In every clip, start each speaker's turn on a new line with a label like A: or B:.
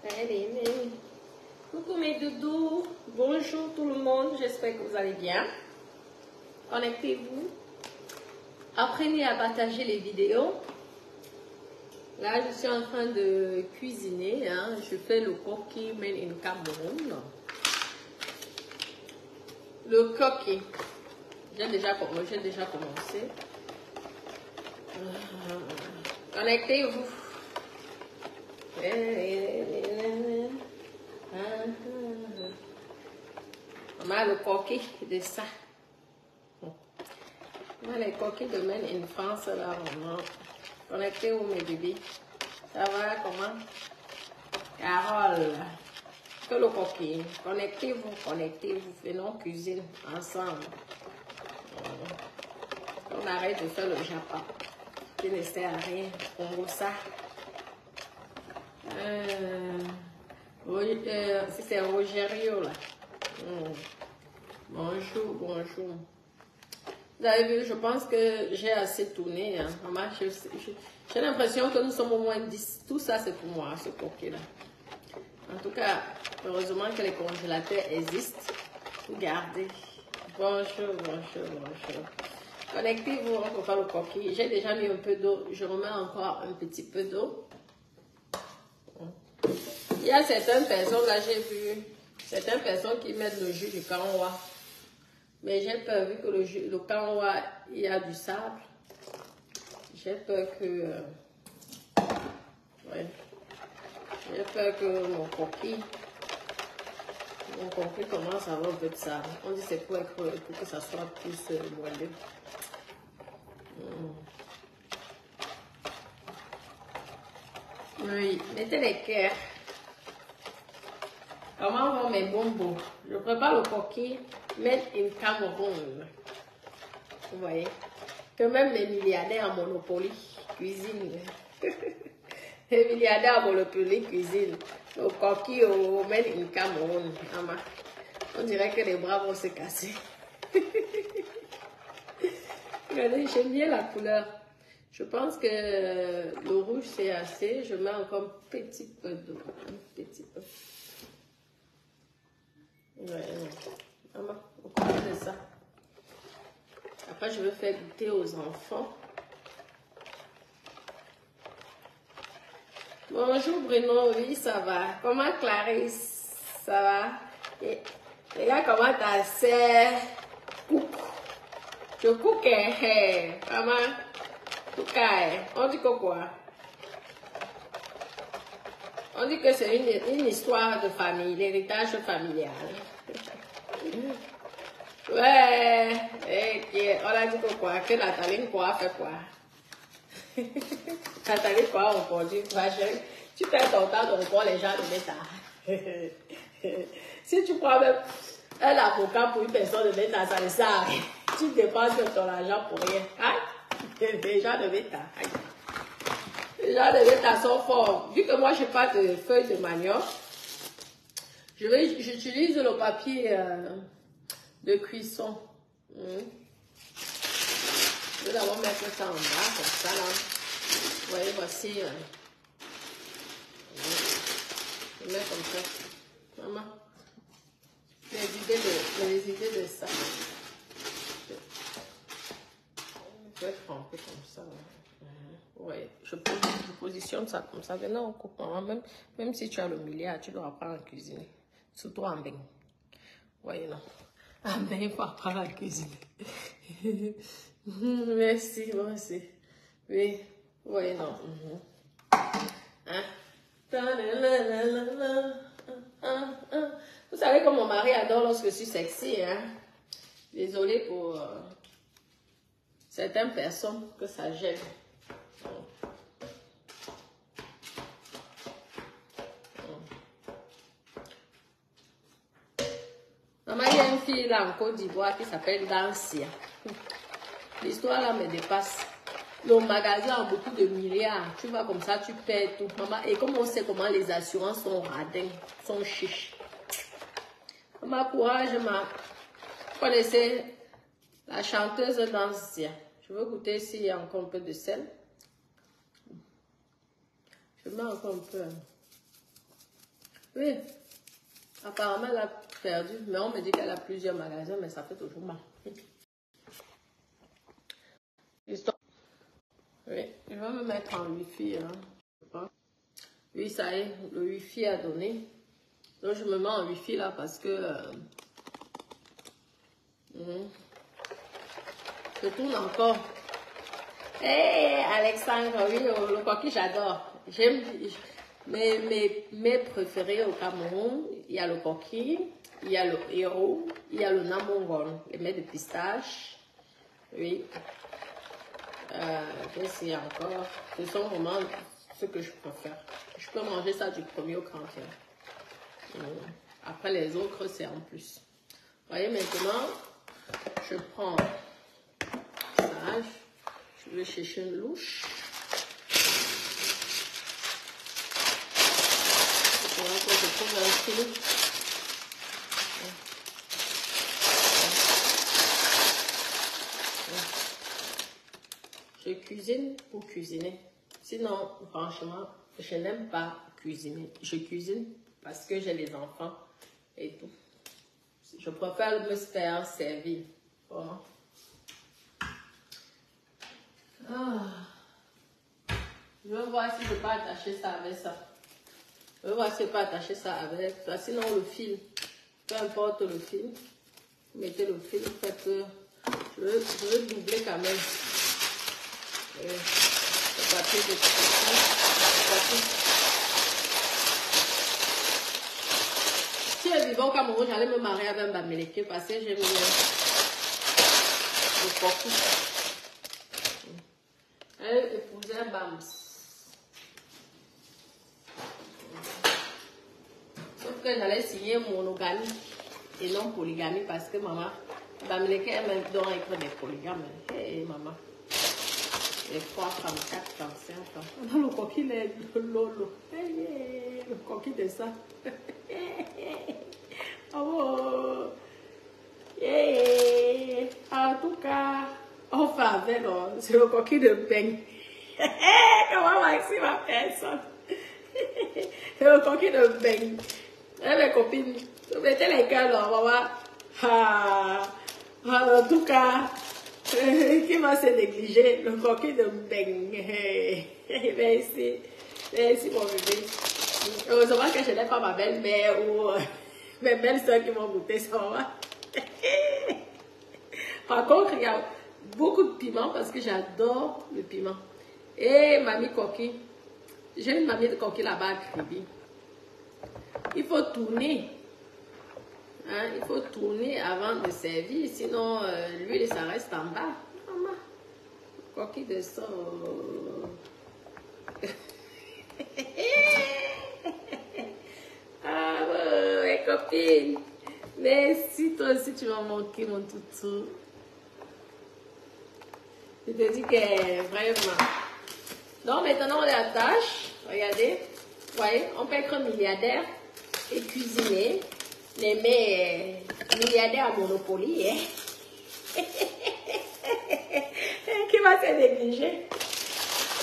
A: Allez, coucou mes doudous, bonjour tout le monde, j'espère que vous allez bien. Connectez-vous, apprenez à partager les vidéos. Là, je suis en train de cuisiner, hein. Je fais le coquille made in Cameroun. Le coquille, j'ai déjà commencé. Connectez-vous. On a le coquille de ça. On a les coquilles de Made in France là. Connectez-vous mes bébés. Ça va comment? Carole. Que le coquille. Connectez-vous. Venons cuisine ensemble. On arrête de faire le Japon. Qui ne sert à rien. On voit ça. C'est Rogerio là. Bonjour. Vous avez vu, je pense que j'ai assez tourné. Hein. Maman, j'ai l'impression que nous sommes au moins 10. Tout ça, c'est pour moi, ce coquille là. En tout cas, heureusement que les congélateurs existent. Regardez. Bonjour. Connectez-vous, on peut faire le coquille. J'ai déjà mis un peu d'eau. Je remets encore un petit peu d'eau. Il y a certaines personnes, là j'ai vu, certaines personnes qui mettent le jus du canwa. Mais j'ai peur, vu que le canwa, il y a du sable. J'ai peur que... J'ai peur que mon coquille commence à avoir un peu de sable. On dit c'est pour que ça soit plus moelleux. Oui, mettez les cœurs. Comment vont mes bonbons? Je prépare le coquille made in Cameroun. Vous voyez? Que même les milliardaires en Monopoly cuisinent. Les milliardaires en Monopoly cuisinent. Le coquille au made in Cameroun. On dirait que les bras vont se casser. Regardez, j'aime bien la couleur. Je pense que le rouge c'est assez. Je mets encore un petit peu d'eau. Un petit peu. Maman, on commence ça. Après, je vais faire goûter aux enfants. Bonjour Bruno, oui, ça va. Comment Clarisse? Ça va? Et regarde comment ta sœur coupe. Je coupe, maman. On dit que quoi? On dit que c'est une histoire de famille, l'héritage familial. Ouais, on a dit que quoi? Que Nathalie quoi fait quoi? Nathalie quoi aujourd'hui? Tu perds ton temps de répondre les gens de méta. Si tu prends même un avocat pour une personne de méta, ça ne sert à rien. Tu dépenses ton argent pour rien. Hein? Les gens de méta. Les gens de méta sont forts. Vu que moi, je n'ai pas de feuilles de manioc, j'utilise le papier de cuisson. Je vais d'abord mettre ça en bas, comme ça là. Vous voyez, voici. Je mets comme ça. Maman, les idées de ça. Je vais tremper comme ça. Oui, je positionne ça comme ça. Maintenant, on coupe. Même si tu as le milliard, tu dois apprendre à cuisiner. Surtout en bain. Oui, non. En bain, il faut apprendre à cuisiner. Merci, moi aussi. Oui, oui, non. Hein? Vous savez que mon mari adore lorsque je suis sexy, hein? Désolée pour certaines personnes que ça gêne. Maman, il y a une fille là en Côte d'Ivoire qui s'appelle Dancia. L'histoire là me dépasse. Le magasin a beaucoup de milliards. Tu vas comme ça, tu perds tout. Maman, et comme on sait comment les assurances sont radins, sont chiches. Maman, courage, ma. Vous connaissez la chanteuse Dancia. Je veux goûter s'il y a encore un peu de sel. Je mets encore un peu. Oui. Apparemment, elle a perdu. Mais on me dit qu'elle a plusieurs magasins, mais ça fait toujours mal. Oui, je vais me mettre en Wi-Fi. Hein. Oui, ça y est, le Wi-Fi a donné. Donc, je me mets en Wi-Fi là parce que je tourne encore. Hé, Alexandre, oui, le coquille, j'adore. J'aime mes préférés au Cameroun. Il y a le coquille, il y a le héros, il y a le namongon, les mets de pistache. Oui. Qu'est-ce qu'il y a encore? Ce sont vraiment ce que je préfère. Je peux manger ça du premier au 31. Après les autres, c'est en plus. Vous voyez, maintenant, je prends ça. Je vais chercher une louche. Voilà que je trouve un fil. Je cuisine pour cuisiner. Sinon, franchement, je n'aime pas cuisiner. Je cuisine parce que j'ai les enfants et tout. Je préfère me faire servir. Bon. Je vais voir si je peux attacher ça avec ça. Je vais voir si je peux attacher ça avec ça. Sinon, le fil. Peu importe le fil. Vous mettez le fil. Faites que je veux doubler quand même. Le papier de si je vivais au Cameroun, j'allais me marier avec un Bamileke parce que j'aime bien le coco. Elle épousait un Bams. Sauf que j'allais signer monogamie et non polygamie parce que maman, Bamileke aime donc être des polygames. Hé, maman. Les 3, 34, 35 ans. On a le coquille de Lolo. Le coquille de ça. Oh. En tout cas, on fait avec, c'est le coquille de Beng. Comment Maxime appelle ça? C'est le coquille de Beng. Les copines, mettez les gars là, on va voir. En tout cas, qui va se négliger? Le coquille de Beng. Merci. Merci mon bébé. Heureusement que je n'ai pas ma belle-mère ou mes belles-soeurs qui vont goûter ça. Par contre, il y a beaucoup de piment parce que j'adore le piment. Et mamie coquille, j'ai une mamie de coquille là-bas à Kribi. Il faut tourner. Hein, il faut tourner avant de servir, sinon l'huile ça reste en bas. Maman, coquille de ça. Ah ouais, copine. Merci, toi aussi tu m'as manqué mon toutou. Je te dis que vraiment. Donc maintenant on les attache. Regardez. Vous voyez, on peut être milliardaire et cuisiner. Les mais milliardaires à Monopoly. Hein? Qui va se négliger?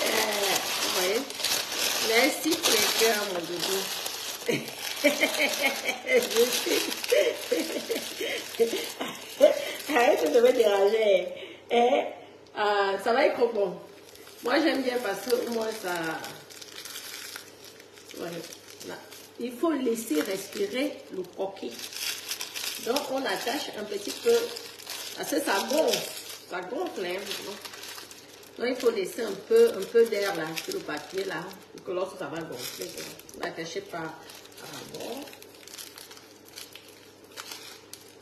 A: Vous voyez? Merci pour les cœurs, mon doudou. Arrête de me déranger. Ça va être bon. Moi, j'aime bien parce que moi, ça... Ouais, là. Il faut laisser respirer le coquille. Donc, on attache un petit peu. Parce que ça gonfle. Ça gonfle, hein. Donc, il faut laisser un peu d'air là, sur le papier là. Pour que lorsque ça va gonfler, vous n'attachez pas à bord.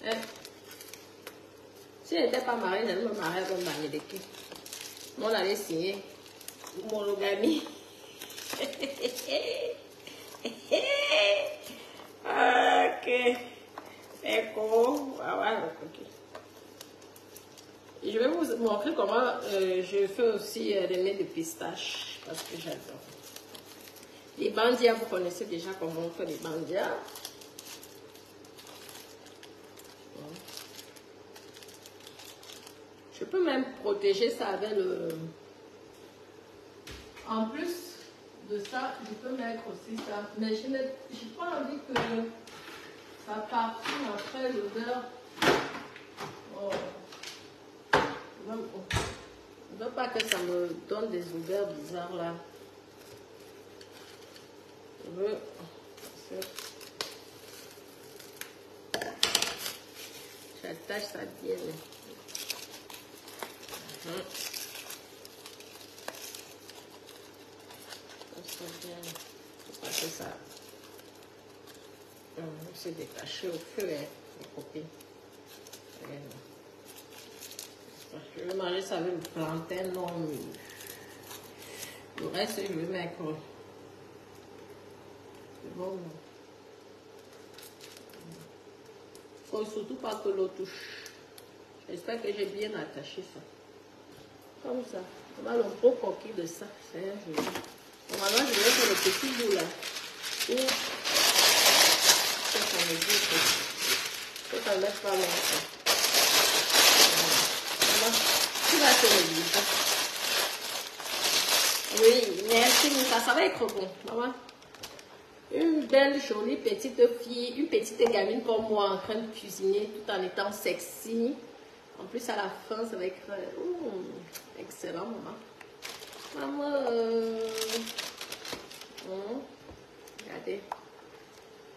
A: Hein? Si je n'étais pas mariée, j'allais me marier avec un Bamileke. On allait signer monogamie. Ok. D'accord. Je vais vous montrer comment je fais aussi des mets de pistache. Parce que j'adore. Les bandias, vous connaissez déjà comment on fait les bandias. Je peux même protéger ça avec le... En plus de ça, je peux mettre aussi ça. Mais je n'ai pas envie que ça parfume après l'odeur. Oh. Je ne veux pas que ça me donne des odeurs bizarres là. Je veux... J'attache ça bien. Ça bien. Faut pas que ça se détacher au feu, hein, les copines. Je vais manger ça avec le plantain, non. Le reste, je vais mettre. C'est bon. Il ne faut surtout pas que l'eau touche. J'espère que j'ai bien attaché ça. Comme ça. On va le gros coquille de ça. C'est un joli. Normalement, je vais faire le petit bout là. Et ça me dit que ça ne laisse pas longtemps. Voilà. Tu vas te réduire. Oui, merci, ça va être bon. Maman. Une belle, jolie petite fille, une petite gamine comme moi en train de cuisiner tout en étant sexy. En plus, à la fin, ça va être excellent, maman. Maman, regardez.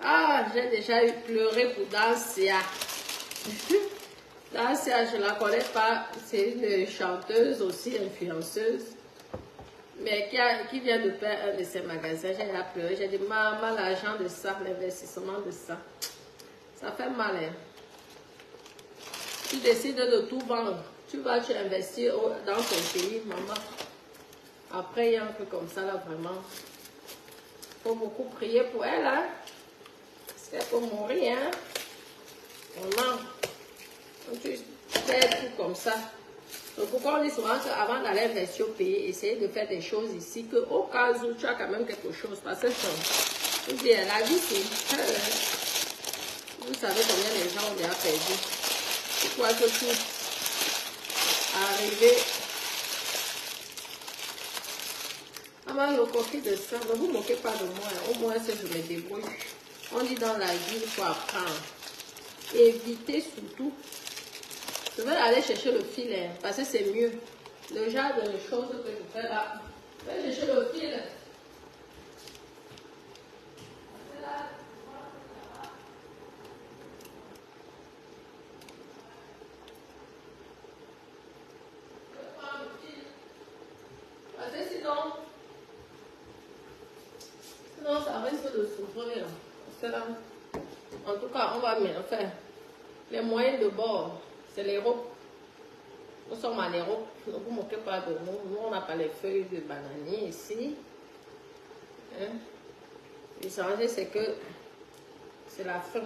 A: Ah, j'ai déjà eu pleuré pour Dancia. Dancia, je ne la connais pas. C'est une chanteuse aussi, influenceuse. Mais qui vient de perdre un de ses magasins. J'ai pleuré. J'ai dit, maman, l'argent de ça, l'investissement de ça. Ça fait mal, hein. Tu décides de tout vendre. Tu vas investir dans ton pays, maman. Après, il y a un peu comme ça, là, vraiment. Il faut beaucoup prier pour elle, hein. Parce qu'elle peut mourir, hein. Vraiment. Quand tu fais tout comme ça. Donc, pourquoi on dit souvent qu'avant d'aller investir au pays, essayer de faire des choses ici, qu'au cas où tu as quand même quelque chose. Parce que la vie, c'est... Vous savez combien les gens ont déjà perdu. Tu crois que tout arriver... Avant le coquille de ça, ne vous moquez pas de moi. Au moins, si je me débrouille. On dit dans la vie, il faut apprendre. Évitez surtout. Je vais aller chercher le fil, hein, parce que c'est mieux. Le genre de choses que je fais là. Je vais chercher le fil. Parce que sinon ça risque de souffrir. Parce que là, en tout cas, on va faire les moyens de bord. C'est l'Europe. Nous sommes en Europe. Ne vous moquez pas de nous. Nous, on n'a pas les feuilles de bananier ici. Hein? L'essentiel, c'est que c'est la fin.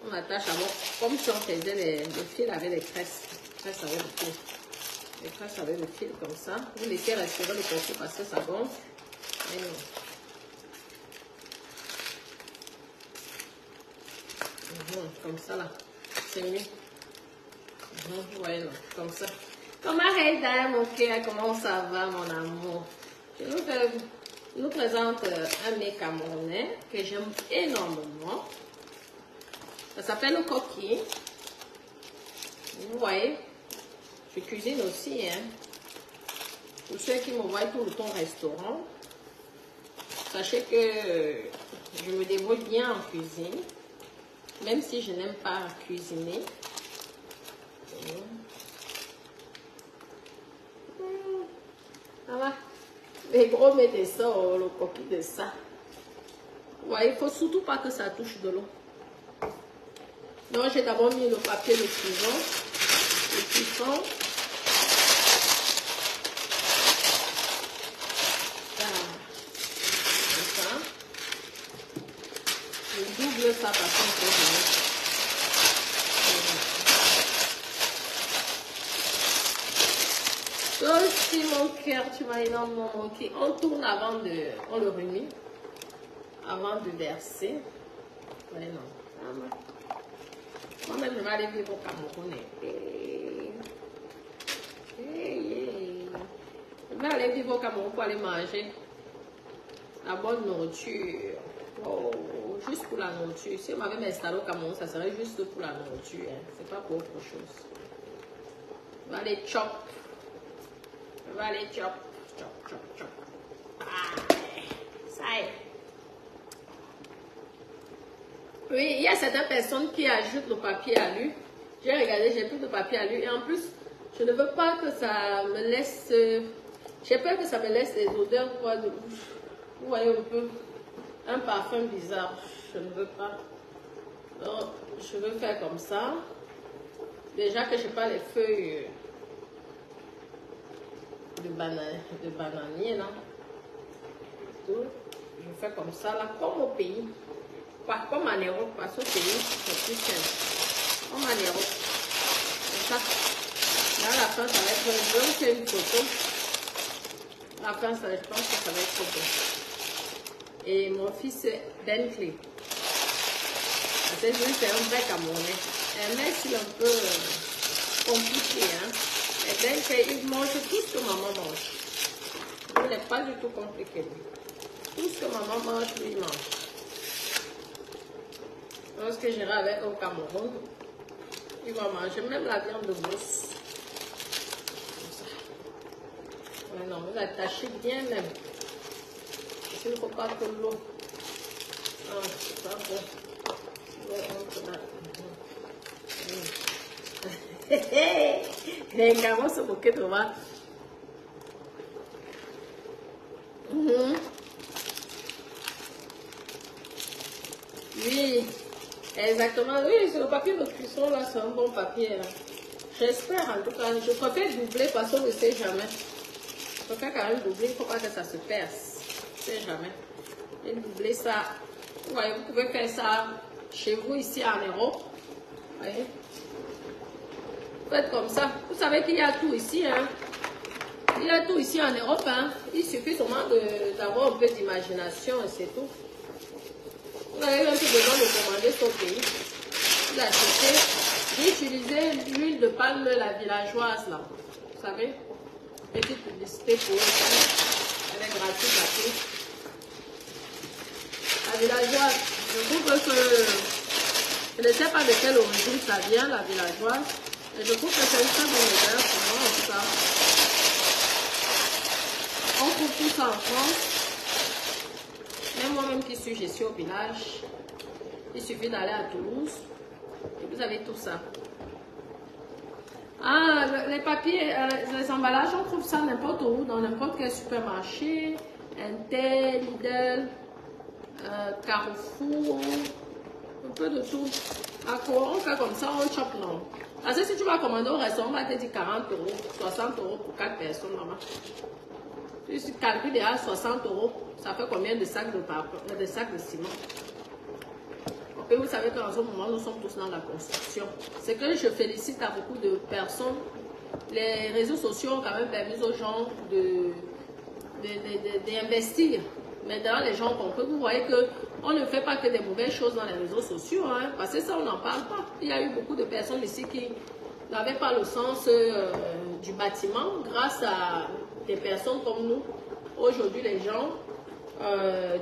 A: On attache avant, comme si on faisait le fil avec les tresses. Avec le fil. Les tresses avec le fil comme ça. Vous laissez respirer le coco parce que ça gonfle. Comme ça là. C'est mieux. Voilà, comme ça. Comment Reida, mon cœur, comment ça va, mon amour? Je nous présente un mets camerounais que j'aime énormément. Ça s'appelle le coquille. Vous voyez, je cuisine aussi, hein. Pour ceux qui me voient tout le temps au restaurant, sachez que je me débrouille bien en cuisine, même si je n'aime pas cuisiner. Ça va. Les gros mettez ça, le coquille de ça. Ouais, il ne faut surtout pas que ça touche de l'eau. Donc j'ai d'abord mis le papier de cuisson. Le cuisson. Comme ça. Je double ça parce qu'on peut venir. Aussi mon cœur, tu m'as énormément manqué. On tourne avant de... On le remet. Avant de verser. Ouais, non. Moi-même, je vais aller vivre au Cameroun. Je vais aller vivre au Cameroun pour aller manger La bonne nourriture. Oh, juste pour la nourriture. Si on m'avait installé au Cameroun, ça serait juste pour la nourriture. Hein. C'est pas pour autre chose. On va aller chop. On va aller chop. Chop, chop, chop. Ah, ça y est. Oui, il y a certaines personnes qui ajoutent le papier alu. J'ai regardé, j'ai plus de papier alu. Et en plus, je ne veux pas que ça me laisse... j'ai peur que ça me laisse des odeurs quoi, de bouche. Vous voyez un peu un parfum bizarre. Je ne veux pas. Donc, je veux faire comme ça. Déjà que je n'ai pas les feuilles de bananier là. Tout. Je fais comme ça là, comme au pays. Pas comme en Europe, parce qu'au pays, c'est plus simple. Comme en Europe. Comme ça. Là, à la fin, ça va être... Je vais vous faire une photo. À la fin, je pense que ça va être trop bon. Et mon fils, Bentley. C'est un vrai Camerounais. Un mec, il est un peu compliqué. Hein? Et Bentley, il mange tout ce que maman mange. Il n'est pas du tout compliqué. Tout ce que maman mange, lui, il mange. Lorsque j'irai avec au Cameroun, il va manger même la viande de mousse. Mais non, vous attachez bien même. Il ne faut pas que l'eau. Ah, c'est pas bon. Les gamins se moquaient de moi. Oui, exactement. Oui, c'est le papier de cuisson là, c'est un bon papier. J'espère en tout cas. Je préfère doubler parce qu'on ne sait jamais. Je préfère quand même doubler, il ne faut pas que ça se perce. Je ne sais jamais. Et doubler ça. Vous voyez, vous pouvez faire ça chez vous ici en Europe. Vous voyez. Faites comme ça. Vous savez qu'il y a tout ici. Hein. Il y a tout ici en Europe. Hein. Il suffit seulement d'avoir un peu d'imagination et c'est tout. Vous avez même besoin de commander son pays. Vous achetez. J'ai utilisé l'huile de palme, la villageoise là. Vous savez. Petite publicité pour eux. Elle est gratuite à tous. La villageoise, je trouve que je ne sais pas de quelle origine ça vient, la villageoise. Et je trouve que c'est une très bonne odeur pour moi en tout cas. On trouve tout ça en France. Même moi-même qui suis, je suis au village. Il suffit d'aller à Toulouse et vous avez tout ça. Ah, les papiers, les emballages, on trouve ça n'importe où, dans n'importe quel supermarché, Intel, Lidl, Carrefour, un peu de tout. On fait comme ça, on chope non. Parce que si tu vas commander au restaurant, on va te dire 40 €, 60 € pour 4 personnes, maman. Si tu calcules à 60 €, ça fait combien de sacs de sacs de ciment? Et vous savez qu'en ce moment, nous sommes tous dans la construction. C'est que je félicite à beaucoup de personnes. Les réseaux sociaux ont quand même permis aux gens d'investir. Maintenant, les gens ont compris. Vous voyez qu'on ne fait pas que des mauvaises choses dans les réseaux sociaux. Hein, parce que ça, on n'en parle pas. Il y a eu beaucoup de personnes ici qui n'avaient pas le sens du bâtiment. Grâce à des personnes comme nous, aujourd'hui, les gens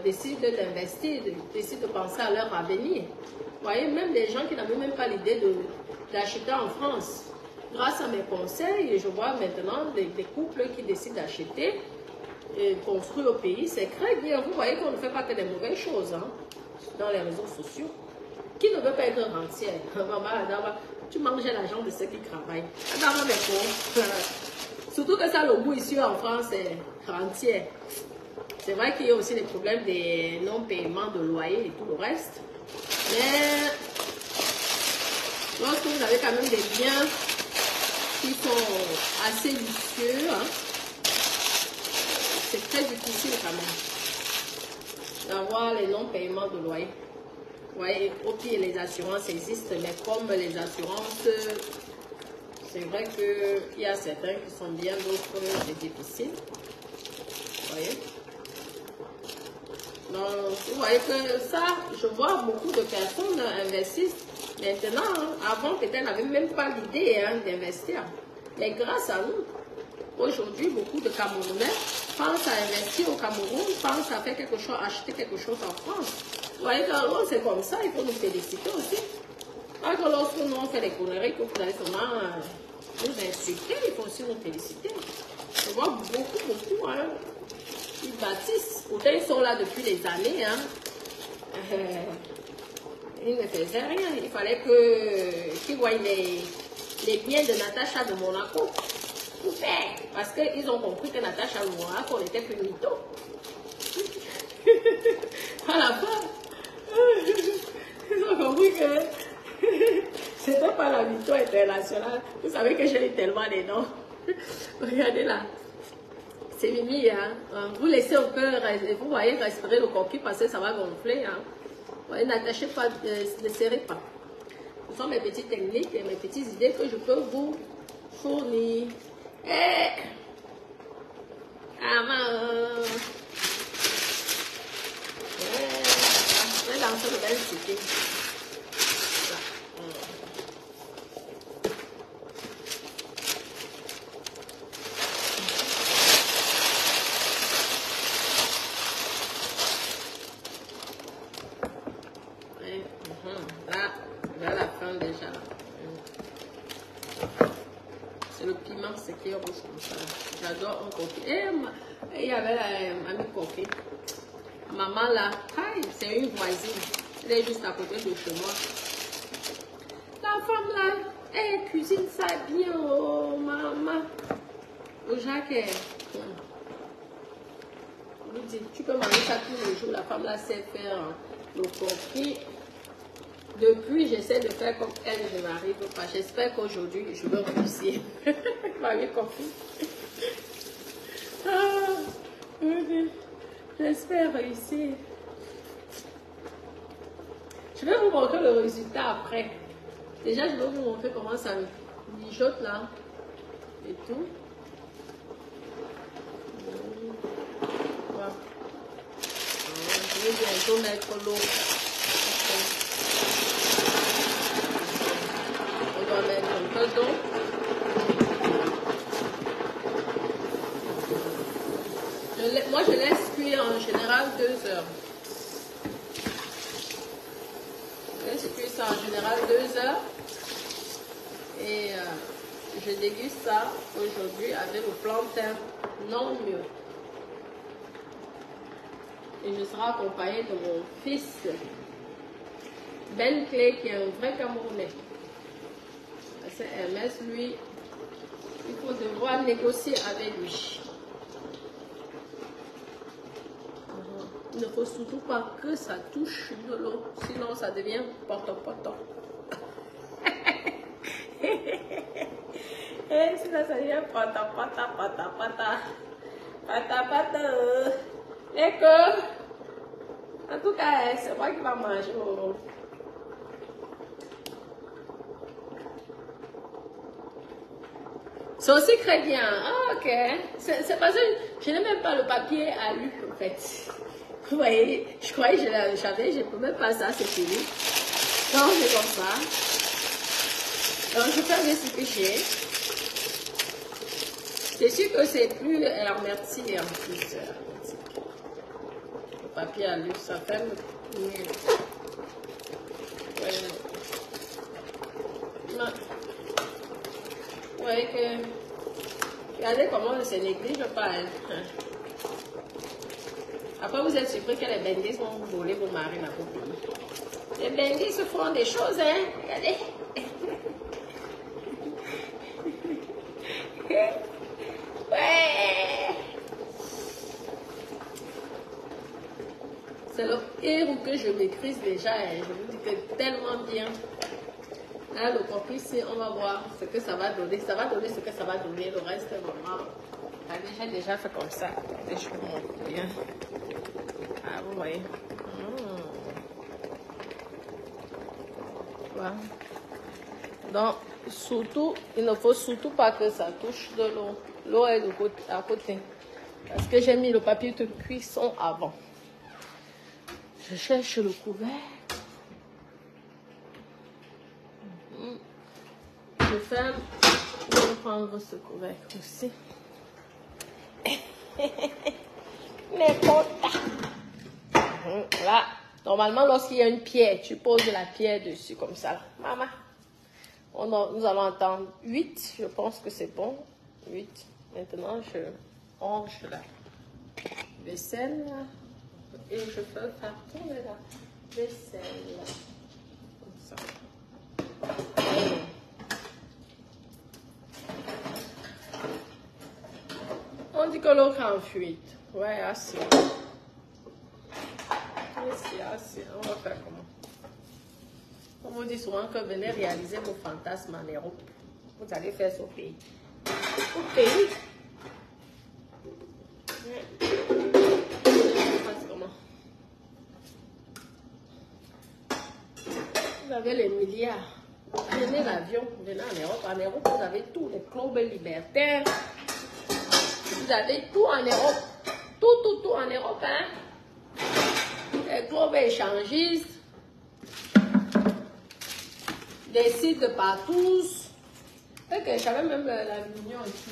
A: décident d'investir, décident de penser à leur avenir. Vous voyez, même des gens qui n'avaient même pas l'idée d'acheter en France. Grâce à mes conseils, je vois maintenant des couples qui décident d'acheter et construire au pays. C'est très bien. Vous voyez qu'on ne fait pas que des mauvaises choses hein, dans les réseaux sociaux. Qui ne veut pas être rentière? Tu manges l'argent de ceux qui travaillent. Surtout que ça, le goût ici en France, c'est rentière. C'est vrai qu'il y a aussi les problèmes des non-paiements de loyer et tout le reste. Mais lorsque vous avez quand même des biens qui sont assez luxueux, hein, c'est très difficile quand même d'avoir les non-paiements de loyer. Vous voyez, au pire, les assurances existent, mais comme les assurances, c'est vrai qu'il y a certains qui sont bien, d'autres c'est difficile. Vous voyez? Donc, vous voyez que ça, je vois beaucoup de personnes investissent maintenant. Hein, avant, peut-être, n'avaient même pas l'idée hein, d'investir. Mais grâce à nous, aujourd'hui, beaucoup de Camerounais pense à investir au Cameroun, pense à faire quelque chose, acheter quelque chose en France. Vous voyez, quand c'est comme ça, il faut nous féliciter aussi. Parce que lorsque nous on fait des conneries, que vous allez seulement nous insulter, il faut aussi nous féliciter. Je vois beaucoup, hein. Ils bâtissent. Pourtant, ils sont là depuis des années, hein. Ils ne faisaient rien. Il fallait qu'ils voient les biens de Natacha de Monaco. Tout faire. Parce qu'ils ont compris que Natacha de Monaco n'était plus mytho. À la fin, ils ont compris que c'était pas la mytho internationale. Vous savez que j'ai eu tellement les noms. Regardez là. C'est Mimi, hein. Vous laissez un peu, vous voyez, respirer le coquille parce que ça va gonfler, hein. Vous voyez, n'attachez pas, ne serrez pas. Ce sont mes petites techniques et mes petites idées que je peux vous fournir. Et... je vais lancer le bel cité. Là, vers la fin déjà. C'est le piment, c'est qui est rouge comme ça. J'adore un coquille. Et il y avait un coquille. Maman là, c'est une voisine. Elle est juste à côté de chez moi. La femme là, elle cuisine ça bien. Oh maman. Le Jacques, on lui dit, tu peux manger ça tous les jours. La femme là sait faire le coquille. Depuis, j'essaie de faire comme elle, je n'arrive pas. J'espère qu'aujourd'hui, je vais réussir. Vous m'avez compris? J'espère réussir. Je vais vous montrer le résultat après. Déjà, je vais vous montrer comment ça mijote là. Et tout. Voilà. Je vais bientôt mettre l'eau. On va mettre un peu d'eau. Moi, je laisse cuire en général 2 heures. Je laisse cuire ça en général 2 heures. Et je déguste ça aujourd'hui avec le plantain, non mieux. Et je serai accompagnée de mon fils, Ben Clay, qui est un vrai Camerounais. Parce que MS, lui, il faut devoir négocier avec lui. Il ne faut surtout pas que ça touche de l'eau, sinon ça devient poto-poto. Et sinon ça devient poto-poto. Et que, en tout cas, c'est moi qui va manger. C'est aussi très bien. Ah, ok. C'est parce que je n'ai même pas le papier à lui, en fait. Vous voyez, je croyais que je ne peux même pas ça, c'est fini. Donc, c'est comme ça. Donc, je fais ce que j'ai. C'est sûr que c'est plus hermétique en plus. Le papier à lui, ça fait mieux. Ouais. Vous voyez que... Regardez comment on se néglige pas. Hein. Après, vous êtes surpris que les bandits vont vous voler vos maris, ma copine. Les bandits se font des choses, hein. Regardez. Ouais. C'est le héros que je maîtrise déjà. Hein. Je vous dis que tellement bien. Là, le coquille, on va voir ce que ça va donner. Ça va donner ce que ça va donner. Le reste, vraiment. J'ai déjà fait comme ça. Je vous montre bien. Ah, vous voyez. Voilà. Donc, surtout, il ne faut surtout pas que ça touche de l'eau. L'eau est à côté. Parce que j'ai mis le papier de cuisson avant. Je cherche le couvert. Je ferme. Je vais prendre ce couvercle aussi. Là, normalement, lorsqu'il y a une pierre, tu poses la pierre dessus comme ça. Maman, nous allons entendre 8. Je pense que c'est bon. 8. Maintenant, je range la vaisselle. Et je peux faire tourner la vaisselle. Comme ça. On dit que l'eau est en fuite. Ouais, assez. Assez. On va faire comment? On vous dit souvent que venez réaliser vos fantasmes en Europe. Vous allez faire ce pays. Au pays. Vous avez les milliards. Prenez l'avion, venez en Europe. En Europe, vous avez tous les clubs libertaires. Vous avez tout en Europe. Tout en Europe. Hein? Les clubs échangistes. Des sites de partout. Okay, j'avais même l'aluminium ici.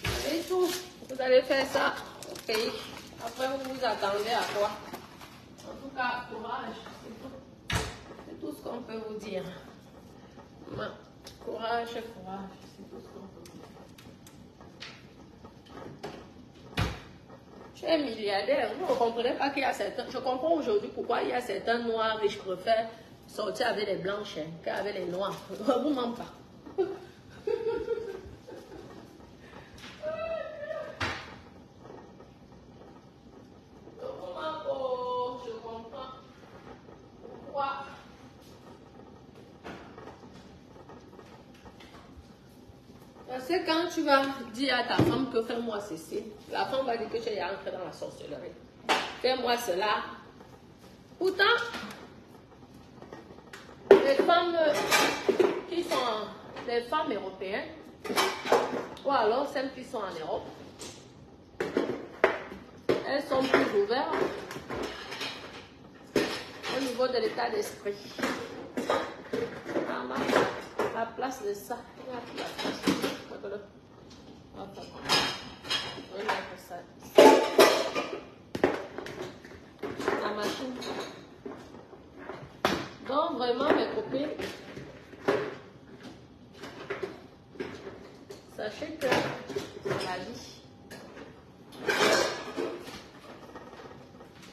A: Vous avez tout. Vous allez faire ça au pays. Après, vous vous attendez à quoi? En tout cas, courage. C'est tout ce qu'on peut vous dire. Courage. C'est tout ce qu'on peut vous dire. Je suis un milliardaire. Vous ne comprenez pas qu'il y a certains... Je comprends aujourd'hui pourquoi il y a certains noirs riches qui préfèrent sortir avec les blanches qu'avec les noirs. Vous m'en pas. Je comprends pourquoi. Parce que quand tu vas dire à ta femme que fais-moi ceci, la femme va dire que tu es entré dans la sorcellerie. Fais-moi cela. Pourtant, les femmes qui sont les femmes européennes, ou alors celles qui sont en Europe, elles sont plus ouvertes au niveau de l'état d'esprit. La place de ça, il y a plus la place. La machine. Donc vraiment mes copines, sachez que c'est la vie.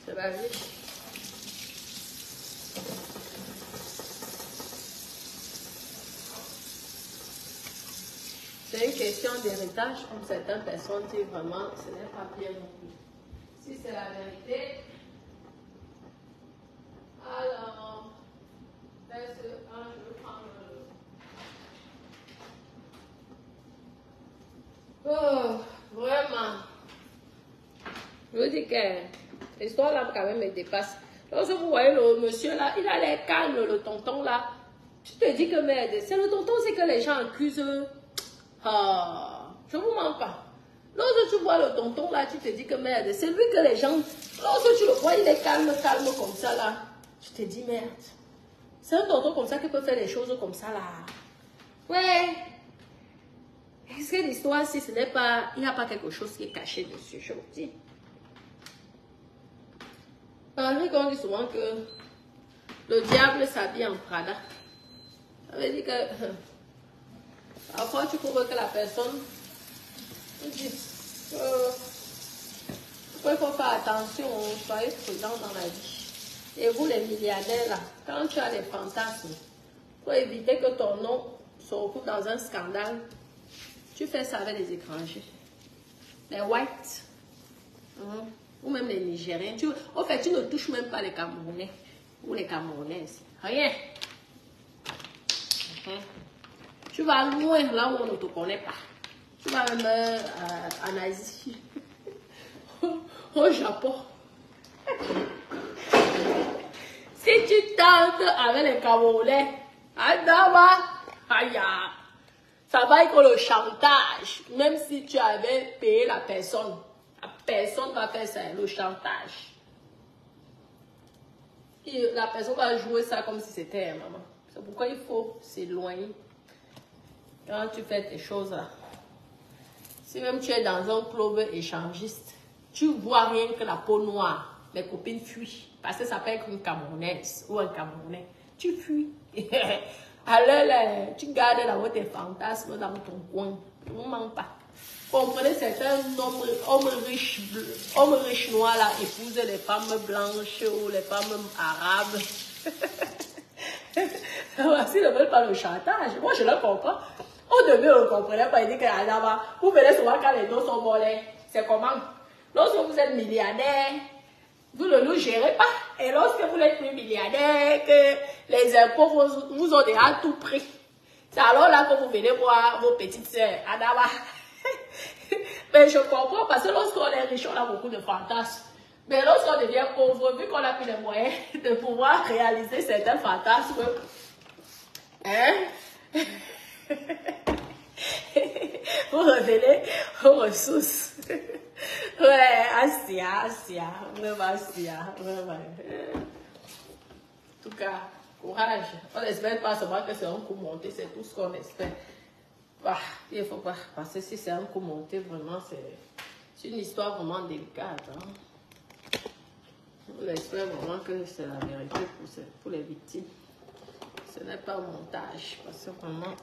A: C'est la vie. C'est une question d'héritage comme certaines personnes disent vraiment, ce n'est pas bien non plus. Si c'est la vérité, alors, laisse je vais prendre le... Oh, vraiment. Je vous dis que l'histoire là quand même me dépasse. Lorsque vous voyez le monsieur là, il a l'air calme, le tonton là. Tu te dis que merde, c'est le tonton, c'est que les gens accusent. Ah, je vous mens pas. Lorsque tu vois le tonton là, tu te dis que merde, c'est lui que les gens. Lorsque tu le vois, il est calme comme ça là. Tu te dis merde. C'est un tonton comme ça qui peut faire des choses comme ça là. Ouais. Est-ce que l'histoire, si ce n'est pas. Il n'y a pas quelque chose qui est caché dessus, je vous dis. Parce qu'on dit souvent que le diable s'habille en Prada. Ça veut dire que parfois tu trouves que la personne dit il faut faire attention, soyez prudent dans la vie. Et vous les milliardaires là, quand tu as des fantasmes, pour éviter que ton nom se retrouve dans un scandale, tu fais ça avec les étrangers. Les whites. Ou même les Nigériens. En fait, tu ne touches même pas les Camerounais ou les Camerounaises. Rien. Tu vas loin là où on ne te connaît pas. Tu vas même en Asie. Au Japon. Si tu tentes avec les Camerounais, ça va être le chantage. Même si tu avais payé la personne. Personne va faire ça, le chantage. Et la personne va jouer ça comme si c'était maman. C'est pourquoi il faut s'éloigner quand tu fais tes choses là. Si même tu es dans un club échangiste, tu vois rien que la peau noire, les copines fuient. Parce que ça peut être une Camerounaise ou un Camerounais. Tu fuis. Alors là, tu gardes là-haut tes fantasmes dans ton coin. Ne mens pas. Comprenez, certains hommes riches noirs là épousent les femmes blanches ou les femmes arabes. S'ils ne veulent pas le chantage, moi je le comprends. Au début, on ne comprenait pas. Il dit que vous venez souvent quand les dos sont volés. C'est comment? Lorsque vous êtes milliardaire, vous ne nous gérez pas. Et lorsque vous n'êtes plus milliardaire, que les impôts vous ont déjà tout pris. C'est alors là que vous venez voir vos petites sœurs. Adama. Mais je comprends parce que lorsqu'on est riche, on a beaucoup de fantasmes. Mais lorsqu'on devient pauvre, vu qu'on a plus les moyens de pouvoir réaliser certains fantasmes, hein? Vous revenez aux ressources. Ouais, Asia, vraiment Asia, vraiment. En tout cas, courage. On n'espère pas seulement que c'est un coup monté, c'est tout ce qu'on espère. Bah, il ne faut pas, parce que si c'est un coup monté, vraiment, c'est une histoire vraiment délicate. Hein. On espère vraiment que c'est la vérité pour les victimes. Ce n'est pas un montage, parce que vraiment...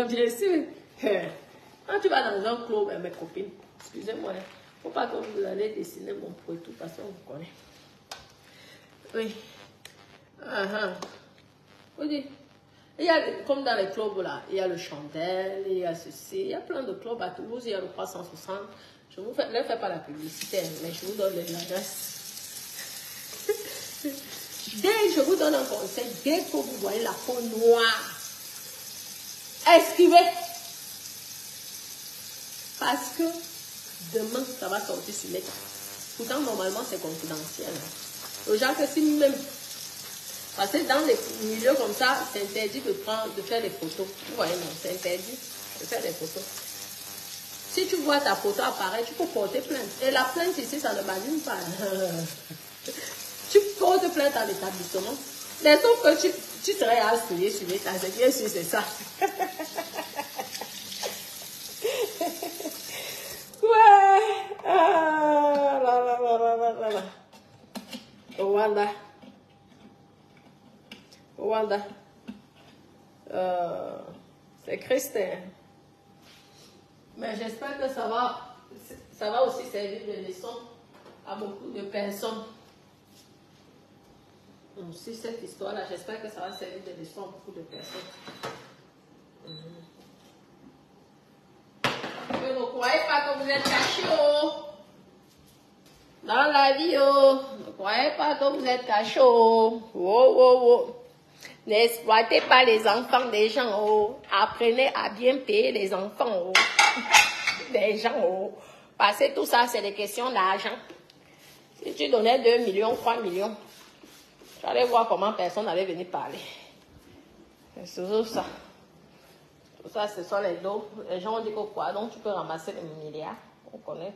A: Bien sûr. Quand tu vas dans un club avec mes copines, excusez-moi, il ne faut pas que vous allez dessiner mon tout parce qu'on vous connaît. Oui. Vous dites, il y a, comme dans les clubs là, il y a le Chandelle, il y a ceci, il y a plein de clubs à Toulouse, il y a le 360. Je ne fais pas la publicité, mais je vous donne l'adresse. Je vous donne un conseil, dès que vous voyez la peau noire, esquivez. Parce que demain, ça va sortir sur l'écran. Pourtant, normalement, c'est confidentiel. Aux gens que si même... Parce que dans les milieux comme ça, c'est interdit de faire des photos. Vous voyez, non, c'est interdit de faire des photos. Si tu vois ta photo apparaître, tu peux porter plainte. Et la plainte ici, ça ne badine pas. Tu portes plainte à l'établissement. Mais sauf que tu serais assuré sur l'état. C'est bien sûr, c'est ça. Ouais. Ah, là. Rwanda. C'est Christin. Mais j'espère que ça va aussi servir de leçon à beaucoup de personnes. Si cette histoire-là, j'espère que ça va servir de leçon à beaucoup de personnes. Ne croyez pas que vous êtes cachés, oh. Dans la vie, oh. Ne croyez pas que vous êtes cachés, oh. Oh. N'exploitez pas les enfants des gens, oh. Apprenez à bien payer les enfants, oh. Des gens, oh. Parce que tout ça, c'est des questions d'argent. Si tu donnais 2 millions, 3 millions, tu allais voir comment personne n'allait venir parler. C'est toujours ça. Tout ça, ce sont les dos. Les gens ont dit que quoi? Donc, tu peux ramasser les milliards. On connaît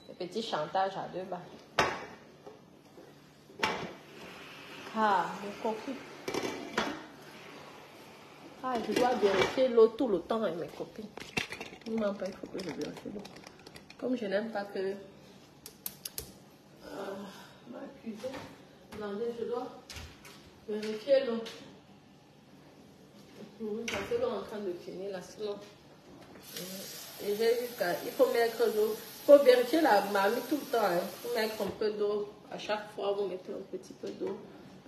A: les petits chantages à 2 balles. Ah, mon copine. Ah, je dois vérifier l'eau tout le temps avec mes copines. Non, pas, il faut que je vérifie l'eau. Comme je n'aime pas que ma cuisine, je dois vérifier l'eau. Parce que l'eau est en train de finir là, sinon. Et j'ai vu qu'il faut mettre l'eau. Il faut vérifier la marmite tout le temps. Il faut mettre un peu d'eau. À chaque fois, vous mettez un petit peu d'eau.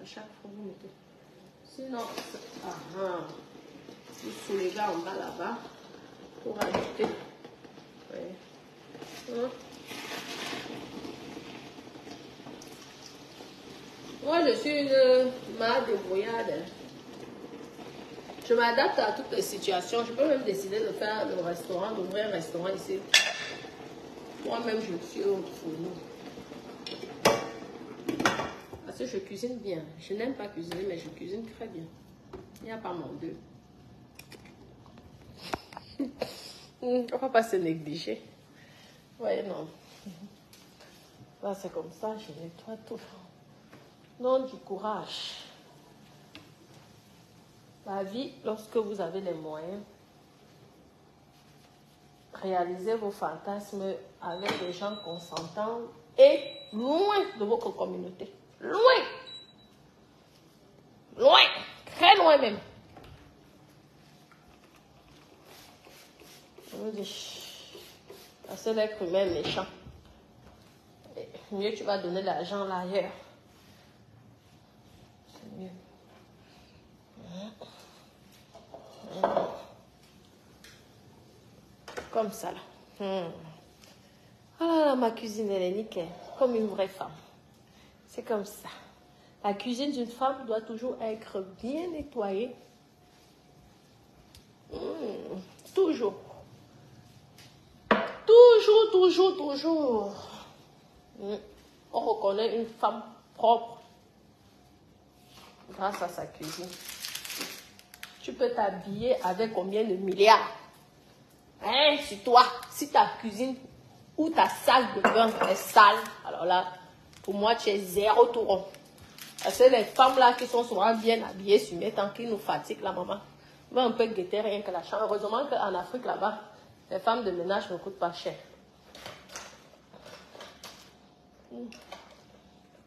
A: À chaque fois, vous mettez. Sinon, vous soulevez en bas là-bas pour ajouter. Ouais. Moi, je suis une mare débrouillarde. Je m'adapte à toutes les situations. Je peux même décider de faire le restaurant, d'ouvrir un restaurant ici. Moi-même, je suis au fourneau. Parce que je cuisine bien. Je n'aime pas cuisiner, mais je cuisine très bien. Il n'y a pas mon deux. On ne va pas se négliger. Ouais, non. Là, c'est comme ça, je nettoie tout. Non, du courage. La vie, lorsque vous avez les moyens, réaliser vos fantasmes avec des gens consentants et loin de votre communauté. Loin. Loin. Très loin même. Je vous dis, parce que l'être humain est méchant. Et mieux tu vas donner l'argent là ailleurs. C'est mieux. Comme ça là. Ah, ma cuisine elle est nickel. Comme une vraie femme. C'est comme ça. La cuisine d'une femme doit toujours être bien nettoyée. Toujours. Toujours. On reconnaît une femme propre grâce à sa cuisine. Tu peux t'habiller avec combien de milliards? Hein, sur toi, si ta cuisine ou ta salle de bain est sale, alors là, pour moi, tu es zéro tout rond. Parce que les femmes là qui sont souvent bien habillées sur mes temps qui nous fatiguent, la maman, va un peu guetter rien que la chambre. Heureusement qu'en Afrique là-bas, les femmes de ménage ne coûtent pas cher.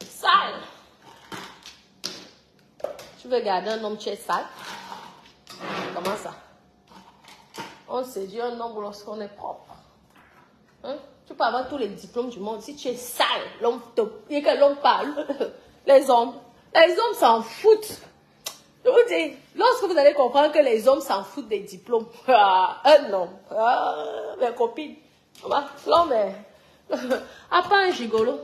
A: Sale. Tu veux garder un homme, tu es sale? Comment ça? On séduit un homme lorsqu'on est propre. Hein? Tu peux avoir tous les diplômes du monde. Si tu es sale, l'homme et que l'homme parle, les hommes s'en foutent. Je vous dis, lorsque vous allez comprendre que les hommes s'en foutent des diplômes, un homme, mes copines, l'homme est... À part un gigolo.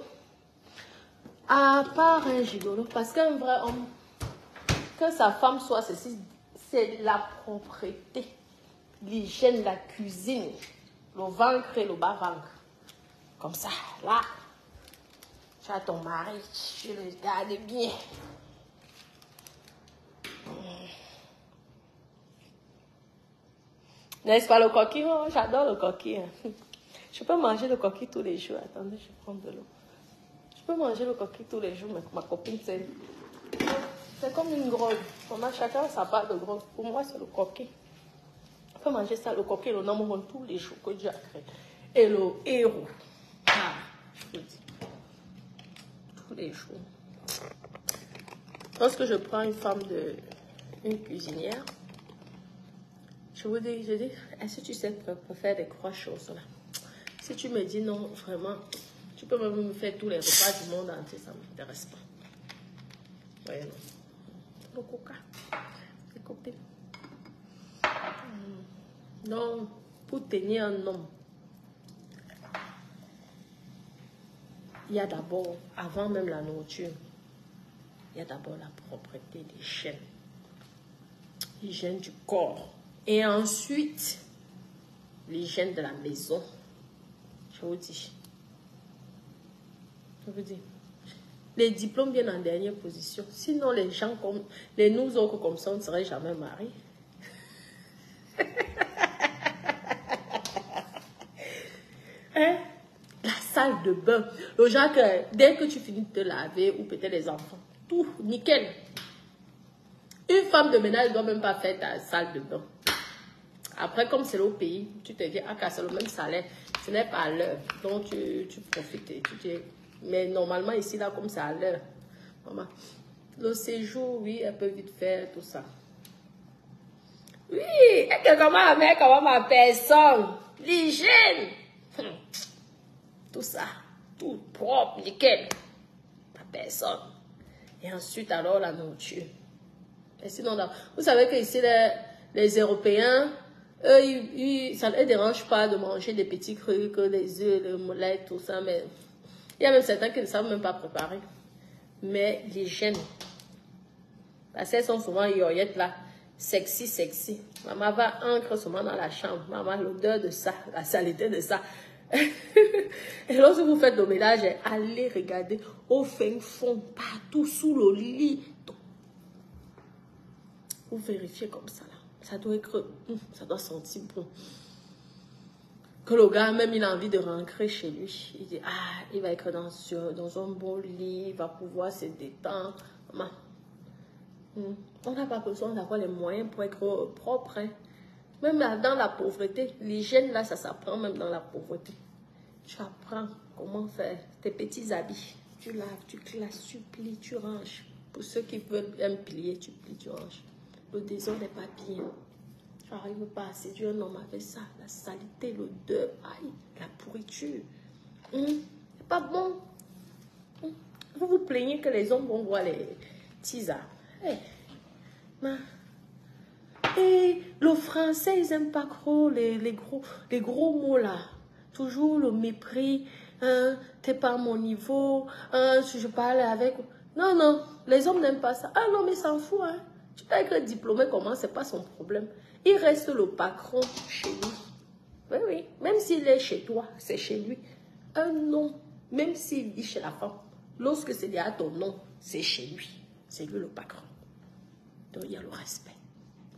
A: Parce qu'un vrai homme, que sa femme soit ceci, c'est la propreté, l'hygiène, la cuisine, le vaincre et le bas vaincre. Comme ça, là, tu as ton mari, tu le gardes bien. N'est-ce pas le coquille? Oh, j'adore le coquille. Je peux manger le coquille tous les jours. Attendez, je vais prendre de l'eau. Je peux manger le coquille tous les jours, mais ma copine, c'est comme une grotte. Chacun sa part de grotte. Pour moi, c'est le coquille. On peut manger ça, le coquille, le nom tous les jours que Dieu a créé. Et le héros. Ah, je vous dis. Tous les jours. Lorsque je prends une cuisinière, je vous dis, est-ce que tu sais faire des grosses choses là? Si tu me dis non, vraiment, tu peux même me faire tous les repas du monde entier, ça ne m'intéresse pas. Voyez, non. Le coca, les copines. Donc, pour tenir un homme, il y a d'abord, avant même la nourriture, il y a d'abord la propreté, l'hygiène. L'hygiène du corps. Et ensuite, l'hygiène de la maison. Je vous dis. Les diplômes viennent en dernière position. Sinon, les gens comme nous autres comme ça, on ne serait jamais mariés. Hein? La salle de bain. Le genre que dès que tu finis de te laver, ou peut-être les enfants, tout nickel. Une femme de ménage ne doit même pas faire ta salle de bain. Après, comme c'est le pays, tu te dis, ah, c'est le même salaire. Ce n'est pas à l'heure. Donc, tu profites. Et tu dis, mais normalement, ici, là, comme c'est à l'heure. Maman, le séjour, oui, elle peut vite faire tout ça. Oui, et que comment ma personne, l'hygiène, tout ça, tout propre, nickel, ma personne. Et ensuite, alors, la nourriture. Et sinon, là, vous savez que ici, les Européens, eux, ça ne les dérange pas de manger des petits trucs, les œufs, le mollet, tout ça, mais il y a même certains qui ne savent même pas préparer. Mais l'hygiène, parce qu'elles sont souvent yoyettes là, sexy. Maman va ancrer souvent dans la chambre. Maman, l'odeur de ça, la saleté de ça. Et lorsque vous faites le ménage, allez regarder au fin fond, partout sous le lit. Vous vérifiez comme ça là. Ça doit sentir bon. Que le gars, même, il a envie de rentrer chez lui. Il dit, ah, il va être dans un bon lit, il va pouvoir se détendre. Maman, on n'a pas besoin d'avoir les moyens pour être propre. Hein. Même dans la pauvreté, l'hygiène, là, ça s'apprend même dans la pauvreté. Tu apprends comment faire tes petits habits. Tu laves, tu classes, tu plies, tu ranges. Pour ceux qui veulent un pilier, tu plies, tu ranges. Le désordre n'est pas bien. Tu n'arrives pas à séduire un homme avec ça. La saleté, l'odeur, aïe, la pourriture. C'est pas bon. Vous vous plaignez que les hommes vont voir les tisards. Et le français, ils n'aiment pas trop les gros mots là. Toujours le mépris. T'es pas à mon niveau. Si je parle avec... Non, non, les hommes n'aiment pas ça. Ah non, mais s'en fout. Hein. Tu peux être diplômé comment, c'est pas son problème. Il reste le patron chez lui. Oui, oui. Même s'il est chez toi, c'est chez lui. Un nom, même s'il vit chez la femme, lorsque c'est déjà ton nom, c'est chez lui. C'est lui le patron. Donc il y a le respect.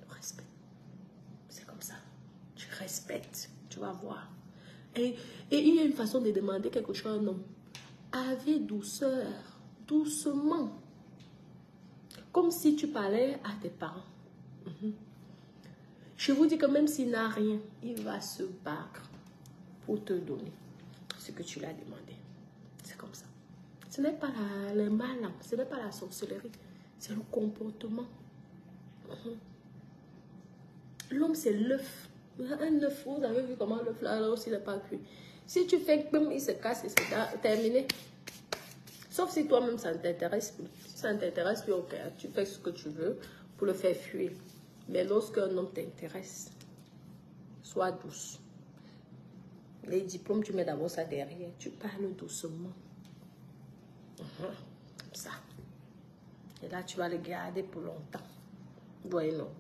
A: Le respect. C'est comme ça. Tu respectes. Tu vas voir. Et il y a une façon de demander quelque chose à un homme. Avec douceur. Doucement. Comme si tu parlais à tes parents. Je vous dis que même s'il n'a rien, il va se battre pour te donner ce que tu l'as demandé. C'est comme ça. Ce n'est pas le mal, ce n'est pas la sorcellerie, c'est le comportement. L'homme, c'est l'œuf. Un œuf, vous avez vu comment l'œuf là aussi n'est pas cuit. Si tu fais que il se casse et c'est terminé. Sauf si toi-même ça ne t'intéresse plus. Si ça ne t'intéresse plus, ok, tu fais ce que tu veux pour le faire fuir. Mais lorsqu'un homme t'intéresse, sois douce. Les diplômes, tu mets d'abord ça derrière. Tu parles doucement. Comme ça. Et là, tu vas le garder pour longtemps. Voyez, non.